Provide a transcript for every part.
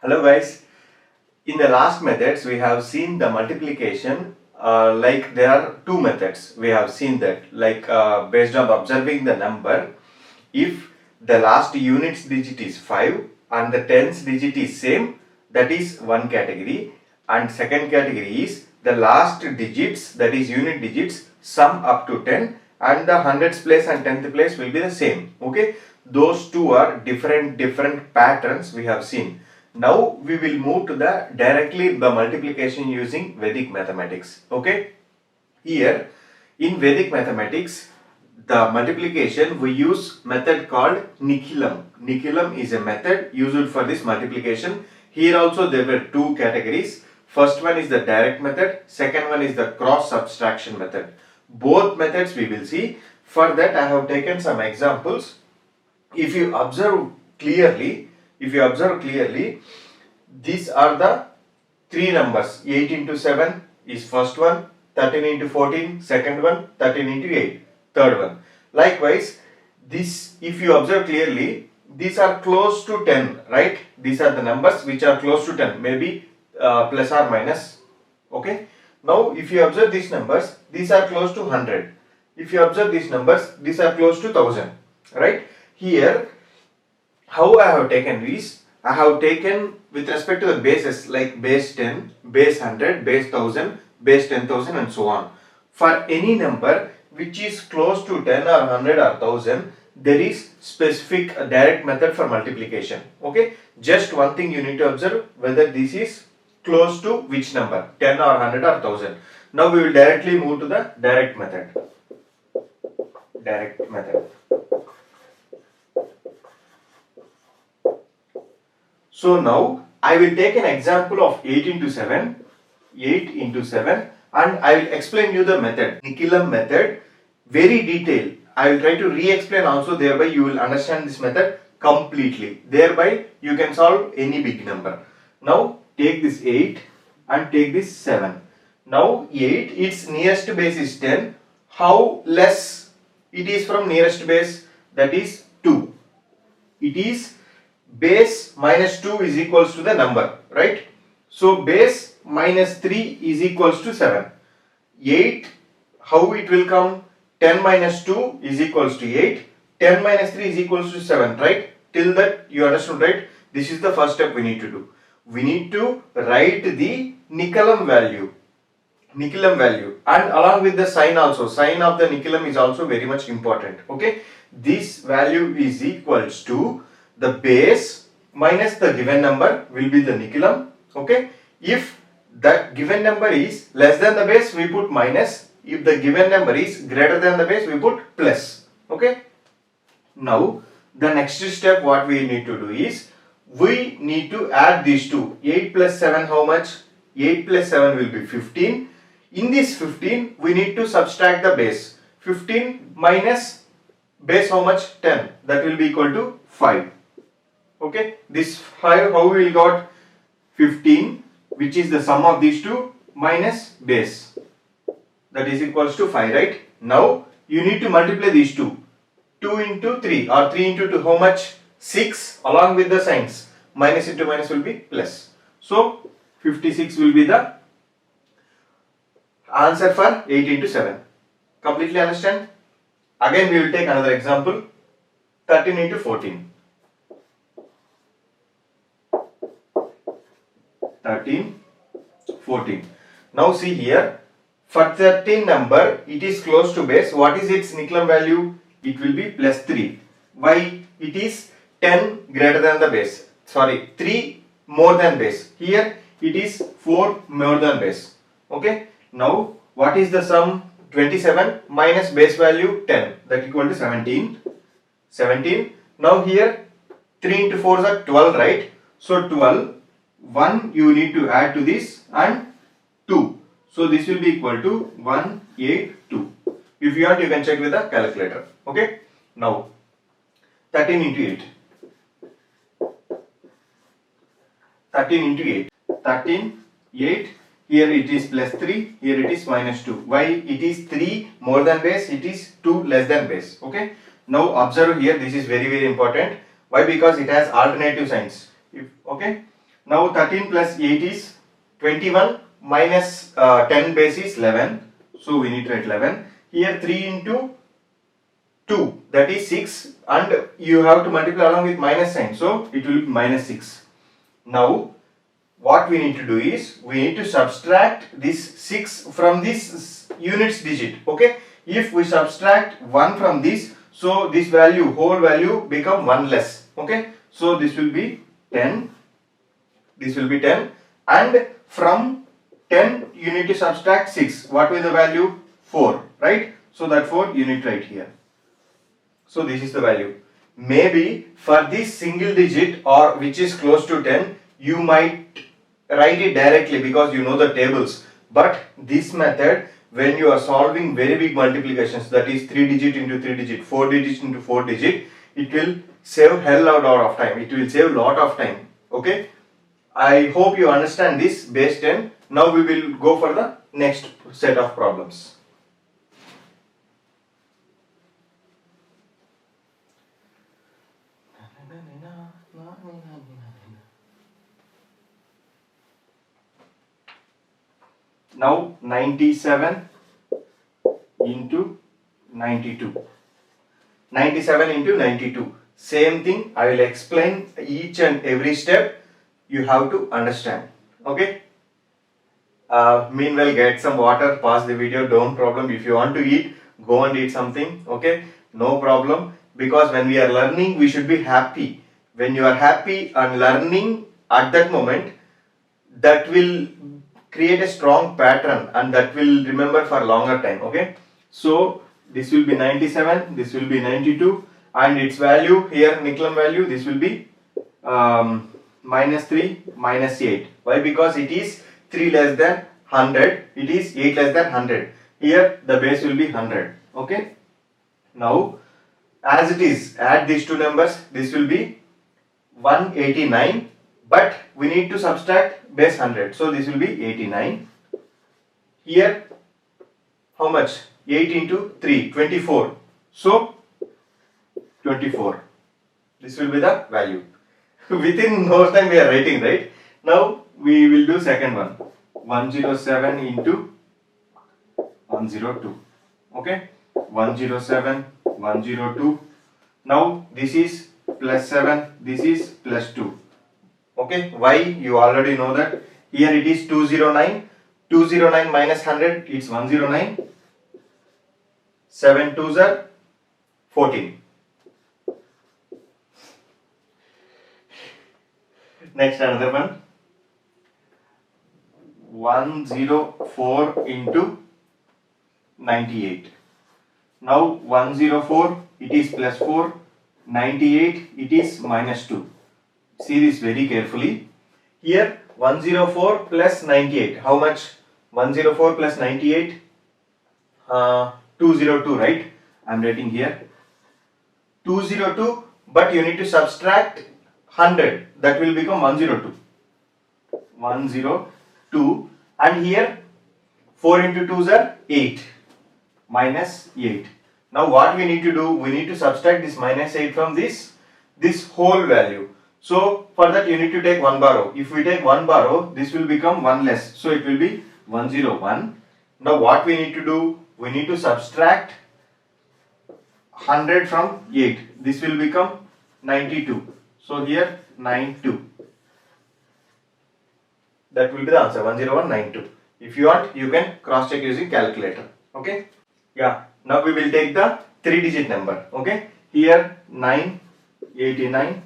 Hello guys, in the last methods we have seen the multiplication like there are two methods. We have seen that based on observing the number, if the last units digit is 5 and the tens digit is same, that is one category, and second category is the last digits, that is unit digits, sum up to 10 and the hundreds place and tenth place will be the same. Okay, those two are different patterns we have seen. Now we will move to the directly the multiplication using Vedic mathematics. Okay, here in Vedic mathematics, the multiplication we use method called Nikhilam. Nikhilam is a method used for this multiplication. Here also there were two categories. First one is the direct method, second one is the cross subtraction method. Both methods we will see. For that I have taken some examples. If you observe clearly, these are the three numbers. 8 into 7 is first one, 13 into 14 second one, 13 into 8 third one. Likewise, this, if you observe clearly, these are close to 10, right? These are the numbers which are close to 10, maybe plus or minus. Okay. Now, if you observe these numbers, these are close to 100. If you observe these numbers, these are close to 1000, right? Here, how I have taken is, I have taken with respect to the bases like base 10, base 100, base 1000, base 10,000 and so on. For any number which is close to 10 or 100 or 1000, there is specific direct method for multiplication. Okay, just one thing you need to observe, whether this is close to which number, 10 or 100 or 1000. Now we will directly move to the direct method. Direct method. So now I will take an example of 8 into 7 and I will explain you the method, Nikhilam method, very detailed. I will try to re-explain also, thereby you will understand this method completely. Thereby you can solve any big number. Now take this 8 and take this 7. Now 8, its nearest base is 10. How less it is from nearest base? That is 2. It is base minus 2 is equals to the number, right? So base minus 3 is equals to 7. 8, how it will come? 10 minus 2 is equals to 8. 10 minus 3 is equals to 7, right? Till that you understood, right? This is the first step we need to do. We need to write the Nikhilam value. Nikhilam value, and along with the sign also. Sign of the Nikhilam is also very much important. Okay. This value is equals to the base minus the given number will be the Nikhilam. Okay. If that given number is less than the base, we put minus. If the given number is greater than the base, we put plus. Okay. Now the next step what we need to do is, we need to add these two. 8 plus 7 how much? 8 plus 7 will be 15. In this 15 we need to subtract the base. 15 minus base how much? 10. That will be equal to 5. Okay, this 5, how we will got? 15, which is the sum of these two, minus base, that is equals to 5, right? Now you need to multiply these two. 2 into 3 or 3 into 2 how much? 6, along with the signs. Minus into minus will be plus. So 56 will be the answer for 8 into 7. Completely understand? Again we will take another example. 13 into 14. 13, 14. Now see here, for 13 number, it is close to base. What is its Nikhilam value? It will be plus 3. Why? It is 10 greater than the base. Sorry, 3 more than base. Here it is 4 more than base. Okay. Now what is the sum? 27 minus base value 10, that equal to 17. 17. Now here 3 into 4 is 12, right? So 12. 1 you need to add to this and 2. So this will be equal to 182. If you want, you can check with a calculator. Okay. Now 13 into 8. 13 into 8. 13, 8. Here it is plus 3. Here it is minus 2. Why? It is 3 more than base. It is 2 less than base. Okay. Now observe here. This is very important. Why? Because it has alternative signs. Okay. Now 13 plus 8 is 21, minus 10 base is 11. So we need to write 11. Here 3 into 2, that is 6, and you have to multiply along with minus sign. So it will be minus 6. Now what we need to do is we need to subtract this 6 from this units digit. Okay, if we subtract 1 from this, so this value, whole value, become 1 less. Okay, so this will be 10, this will be 10, and from 10 you need to subtract 6. What will the value? 4, right? So therefore you need to write here. So this is the value. Maybe for this single digit or which is close to 10, you might write it directly because you know the tables. But this method, when you are solving very big multiplications, that is 3 digit into 3 digit, 4 digit into 4 digit, it will save hell lot of time. It will save lot of time. Okay. I hope you understand this base 10. Now we will go for the next set of problems. Now 97 into 92. 97 into 92. Same thing. I will explain each and every step. You have to understand. Okay. Meanwhile, get some water. Pause the video. Don't problem. If you want to eat, go and eat something. Okay. No problem. Because when we are learning, we should be happy. When you are happy and learning at that moment, that will create a strong pattern and that will remember for longer time. Okay, so this will be 97, this will be 92, and its value here, Nikilam value, this will be minus 3, minus 8. Why? Because it is 3 less than 100, it is 8 less than 100. Here the base will be 100. Okay, now as it is, add these two numbers. This will be 189, but we need to subtract base 100, so this will be 89. Here how much? 8 into 3, 24, so 24. This will be the value. Within no time we are writing, right? Now we will do second one. 107 into 102. Okay, 107, 102. Now this is plus 7, this is plus 2. Okay, why? You already know that. Here it is 209. 209 minus 100, it's 109. 7 2s are 14. Next, another one. 104 into 98. Now 104, it is plus 4. 98, it is minus 2. See this very carefully. Here 104 plus 98. How much? 104 plus 98. 202, right? I am writing here 202, but you need to subtract 100. That will become 102. 102, and here 4 into 2s are 8. Minus 8. Now what we need to do? We need to subtract this minus 8 from this whole value. So for that you need to take 1 borrow. If we take 1 borrow, this will become 1 less. So it will be 101. Now what we need to do? We need to subtract 100 from 8. This will become 92. So here 92. That will be the answer, 10192. If you want, you can cross check using calculator. Okay. Yeah. Now we will take the 3-digit number. Okay. Here 989,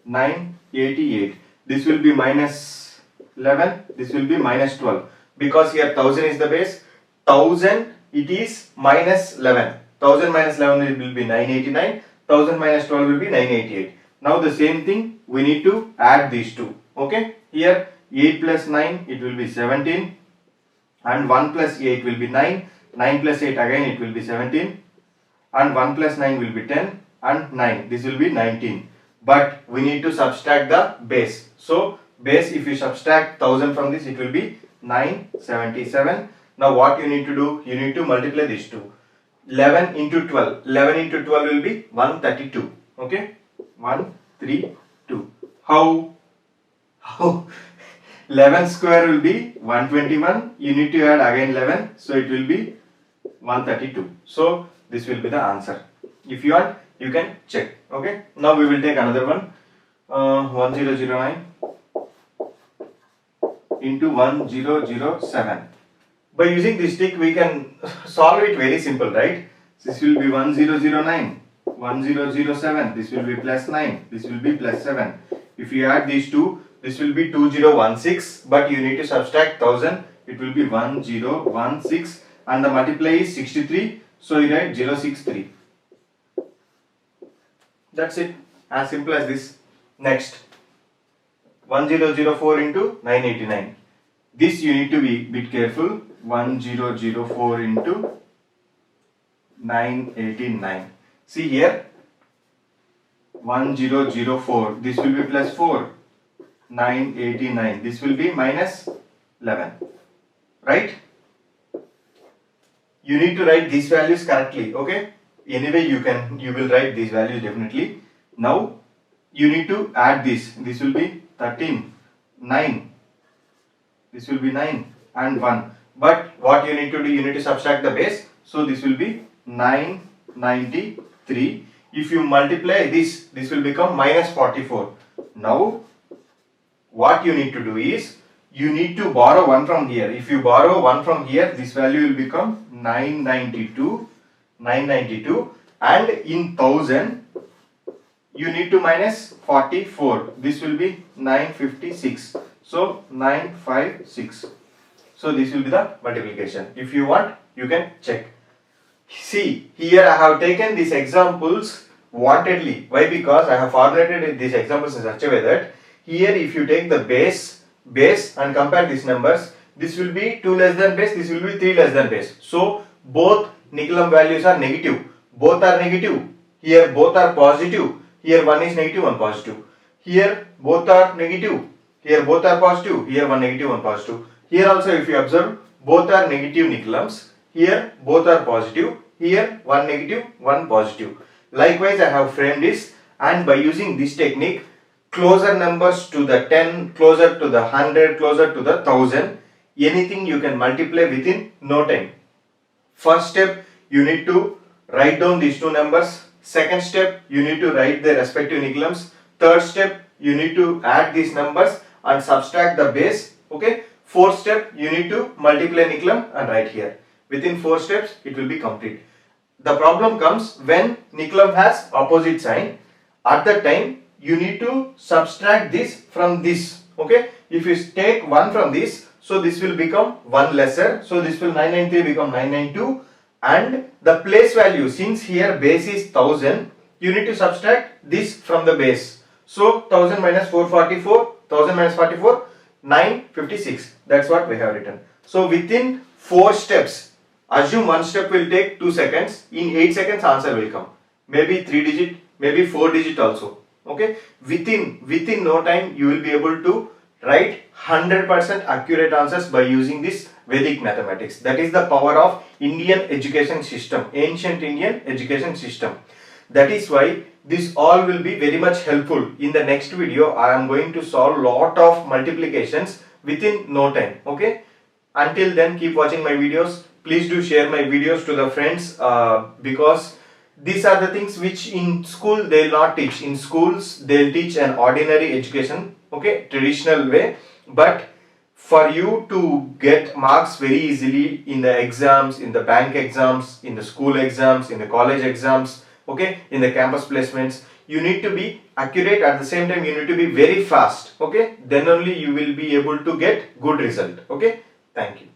988. This will be minus 11. This will be minus 12. Because here 1000 is the base. 1000, it is minus 11. 1000 minus 11 will be 989. 1000 minus 12 will be 988. Now the same thing, we need to add these two. Okay. Here 8 plus 9, it will be 17. And 1 plus 8 will be 9. 9 plus 8 again it will be 17. And 1 plus 9 will be 10. And 9. This will be 19. But we need to subtract the base. So base, if you subtract 1000 from this, it will be 977. Now what you need to do? You need to multiply these two. 11 into 12. 11 into 12 will be 132. Okay. 132. How? How? 11 square will be 121. You need to add again 11. So it will be 132. So this will be the answer. If you want, you can check. Okay. Now we will take another one. 1009 into 1007. By using this trick, we can solve it very simple, right? This will be 1009, 1007. This will be plus 9. This will be plus 7. If you add these two, this will be 2016. But you need to subtract 1000. It will be 1016. And the multiply is 63. So you write 063. That's it. As simple as this. Next. 1004 into 989. This you need to be bit careful. 1004 into 989. See here. 1004. This will be plus 4. 989. This will be minus 11. Right? You need to write these values correctly. Okay? Anyway, you will write these values definitely. Now you need to add this. This will be 13, 9. This will be 9 and 1. But what you need to do, you need to subtract the base. So this will be 993. If you multiply this will become minus 44. Now what you need to do is, you need to borrow 1 from here. If you borrow 1 from here, this value will become 992. And in 1000, you need to minus 44. This will be 956. So 956. So this will be the multiplication. If you want, you can check. See, here I have taken these examples wantedly. Why? Because I have formulated these examples in such a way that here if you take the base and compare these numbers, this will be 2 less than base, this will be 3 less than base. So both Nicolam values are negative. Both are negative. Here both are positive. Here one is negative, one positive. Here both are negative. Here both are positive. Here one negative, one positive. Here also if you observe, both are negative Nicolams. Here both are positive. Here one negative, one positive. Likewise, I have framed this, and by using this technique, closer numbers to the 10, closer to the 100, closer to the 1000, anything you can multiply within no time. First step, you need to write down these two numbers. Second step, you need to write their respective Nicolams. Third step, you need to add these numbers and subtract the base. Okay. Fourth step, you need to multiply Nicolam and write here. Within 4 steps, it will be complete. The problem comes when Nicolam has opposite sign. At that time, you need to subtract this from this. Okay. If you take 1 from this, so this will become 1 lesser. So this will 993 become 992. And the place value, since here base is 1000, you need to subtract this from the base. So 1000 minus 444, 1000 minus 44, 956. That's what we have written. So within 4 steps, assume one step will take 2 seconds. In 8 seconds, answer will come. Maybe 3 digit, maybe 4 digit also. Okay. Within no time, you will be able to write 100% accurate answers by using this Vedic mathematics. That is the power of Indian education system, ancient Indian education system. That is why this all will be very much helpful. In the next video, I am going to solve lot of multiplications within no time. Okay. Until then, keep watching my videos. Please do share my videos to the friends because these are the things which in school they will not teach. In schools, they will teach an ordinary education, okay, traditional way. But for you to get marks very easily in the exams, in the bank exams, in the school exams, in the college exams, okay, in the campus placements, you need to be accurate. At the same time, you need to be very fast, okay. Then only you will be able to get good result, okay. Thank you.